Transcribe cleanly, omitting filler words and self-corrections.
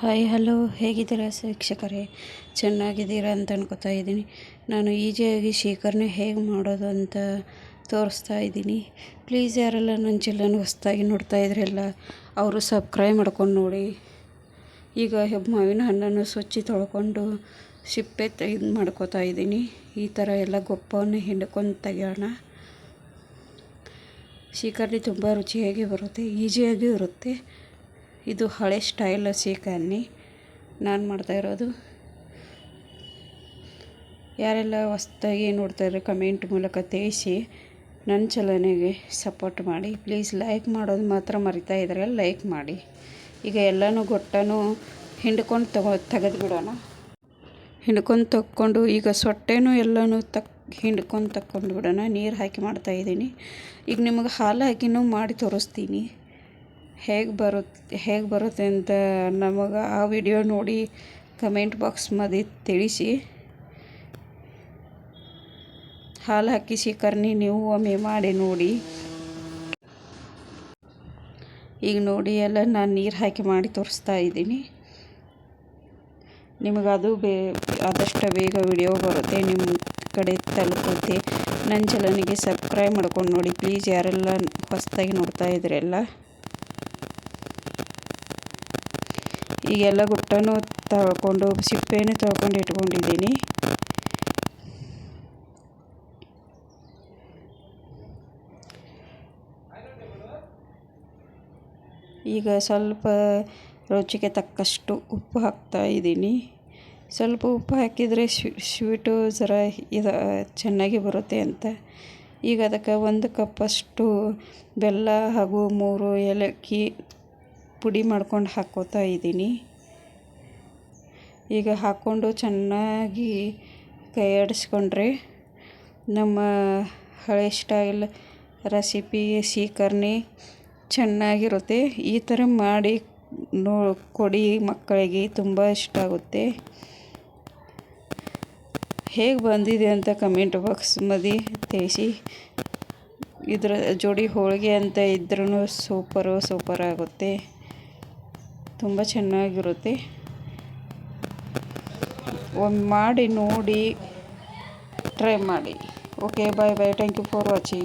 Hi hello, ಹೇಗಿದ್ದೀರಾ ವೀಕ್ಷಕರೇ? ಚೆನ್ನಾಗಿದ್ದೀರಾ ಅಂತ ಅನ್ಕೋತಾ ಇದ್ದೀನಿ. ನಾನು ಈಸಿಯಾಗಿ ಶೇಖರಣೆ ಹೇಗೆ ಮಾಡೋದು ಅಂತ ತೋರಿಸ್ತಾ ಇದ್ದೀನಿ. ಪ್ಲೀಸ್ ಯಾರೆಲ್ಲ ನನ್ನ ಚಾನಲ್ನ ಹೊಸದಾಗಿ ನೋಡ್ತಾ ಇದ್ರಲ್ಲ ಅವರು ಸಬ್ಸ್ಕ್ರೈಬ್ ಮಾಡ್ಕೊಂಡು ನೋಡಿ. ಈಗ ಮಾವಿನ ಹಣ್ಣನ್ನು ಸ್ವಚ್ಛ ತೊಳ್ಕೊಂಡು ಸಿಪ್ಪೆ ಇದು ಮಾಡ್ಕೋತಾ ಇದ್ದೀನಿ. ಈ ಥರ ಎಲ್ಲ ಗೊಪ್ಪವನ್ನು ಹಿಂಡ್ಕೊಂಡು ತೆಗೆಯೋಣ. ಶೇಖರಣೆ ತುಂಬ ರುಚಿಯಾಗಿ ಬರುತ್ತೆ, ಈಸಿಯಾಗಿ ಇರುತ್ತೆ. ಇದು ಹಳೆ ಸ್ಟೈಲ್ ಶೇಖರಣೆ ನಾನು ಮಾಡ್ತಾ ಇರೋದು. ಯಾರೆಲ್ಲ ಹೊಸ್ದಾಗಿ ನೋಡ್ತಾಯಿದ್ರೆ ಕಮೆಂಟ್ ಮೂಲಕ ತಿಳಿಸಿ. ನನ್ನ ಚಾನಲ್ಗೆ ಸಪೋರ್ಟ್ ಮಾಡಿ. ಪ್ಲೀಸ್ ಲೈಕ್ ಮಾಡೋದು ಮಾತ್ರ ಮರಿತಾ ಇದ್ದಾರೆ, ಲೈಕ್ ಮಾಡಿ. ಈಗ ಎಲ್ಲನೂ ಗೊಟ್ಟನು ಹಿಂಡ್ಕೊಂಡು ತೆಗೆದು ಬಿಡೋಣ. ಹಿಂಡ್ಕೊಂಡು ತಕ್ಕೊಂಡು ಈಗ ಸೊಟ್ಟೆನೂ ಎಲ್ಲನೂ ಹಿಂಡ್ಕೊಂಡು ತಕ್ಕೊಂಡು ಬಿಡೋಣ. ನೀರು ಹಾಕಿ ಮಾಡ್ತಾಯಿದ್ದೀನಿ. ಈಗ ನಿಮಗೆ ಹಾಲು ಹಾಕಿನೂ ಮಾಡಿ ತೋರಿಸ್ತೀನಿ ಹೇಗೆ ಬರುತ್ತೆ ಅಂತ. ನಮಗೆ ಆ ವಿಡಿಯೋ ನೋಡಿ ಕಮೆಂಟ್ ಬಾಕ್ಸ್ ಮಾಡಿ ತಿಳಿಸಿ. ಹಾಲು ಹಾಕಿ ಶೇಖರಣೆ ನೀವು ಒಮ್ಮೆ ಮಾಡಿ ನೋಡಿ. ಈಗ ನೋಡಿ ಎಲ್ಲ ನಾನು ನೀರು ಹಾಕಿ ಮಾಡಿ ತೋರಿಸ್ತಾ ಇದ್ದೀನಿ. ನಿಮಗೆ ಅದು ಆದಷ್ಟು ಬೇಗ ವಿಡಿಯೋ ಬರುತ್ತೆ, ನಿಮ್ಮ ಕಡೆ ತಲುಪುತ್ತೆ. ನನ್ನ ಚಾನಲ್ಗೆ ಸಬ್ಸ್ಕ್ರೈಬ್ ಮಾಡ್ಕೊಂಡು ನೋಡಿ ಪ್ಲೀಸ್. ಯಾರೆಲ್ಲ ಹೊಸದಾಗಿ ನೋಡ್ತಾ ಇದ್ರೆಲ್ಲ ಈಗೆಲ್ಲ ಗುಟ್ಟನ್ನು ತೊಳ್ಕೊಂಡು ಸಿಪ್ಪೆಯನ್ನು ತೊಳ್ಕೊಂಡು ಇಟ್ಕೊಂಡಿದ್ದೀನಿ. ಈಗ ಸ್ವಲ್ಪ ರುಚಿಗೆ ತಕ್ಕಷ್ಟು ಉಪ್ಪು ಹಾಕ್ತಾ ಇದ್ದೀನಿ. ಸ್ವಲ್ಪ ಉಪ್ಪು ಹಾಕಿದರೆ ಸ್ವೀಟು ಜರ ಇದು ಚೆನ್ನಾಗಿ ಬರುತ್ತೆ ಅಂತ. ಈಗ ಅದಕ್ಕೆ 1 ಕಪ್ಪಷ್ಟು ಬೆಲ್ಲ ಹಾಗೂ 3 ಏಲಕ್ಕಿ ಪುಡಿ ಮಾಡ್ಕೊಂಡು ಹಾಕ್ಕೋತಾ ಇದ್ದೀನಿ. ಈಗ ಹಾಕ್ಕೊಂಡು ಚೆನ್ನಾಗಿ ಕೈ ಆಡಿಸ್ಕೊಂಡ್ರೆ ನಮ್ಮ ಹಳೆ ಸ್ಟೈಲ್ ರೆಸಿಪಿ ಶೇಖರಣೆ ಚೆನ್ನಾಗಿರುತ್ತೆ. ಈ ಥರ ಮಾಡಿ ಕೊಡಿ ಮಕ್ಕಳಿಗೆ, ತುಂಬ ಇಷ್ಟ ಆಗುತ್ತೆ. ಹೇಗೆ ಬಂದಿದೆ ಅಂತ ಕಮೆಂಟ್ ಬಾಕ್ಸ್ ಮಾಡಿ ತಿಳಿಸಿ. ಇದರ ಜೋಡಿ ಹೋಳಿಗೆ ಅಂತ ಇದ್ರೂ ಸೂಪರ್ ಆಗುತ್ತೆ, ತುಂಬ ಚೆನ್ನಾಗಿರುತ್ತೆ. ಒಮ್ಮೆ ಮಾಡಿ ನೋಡಿ, ಟ್ರೈ ಮಾಡಿ. Okay, bye. Thank you for watching.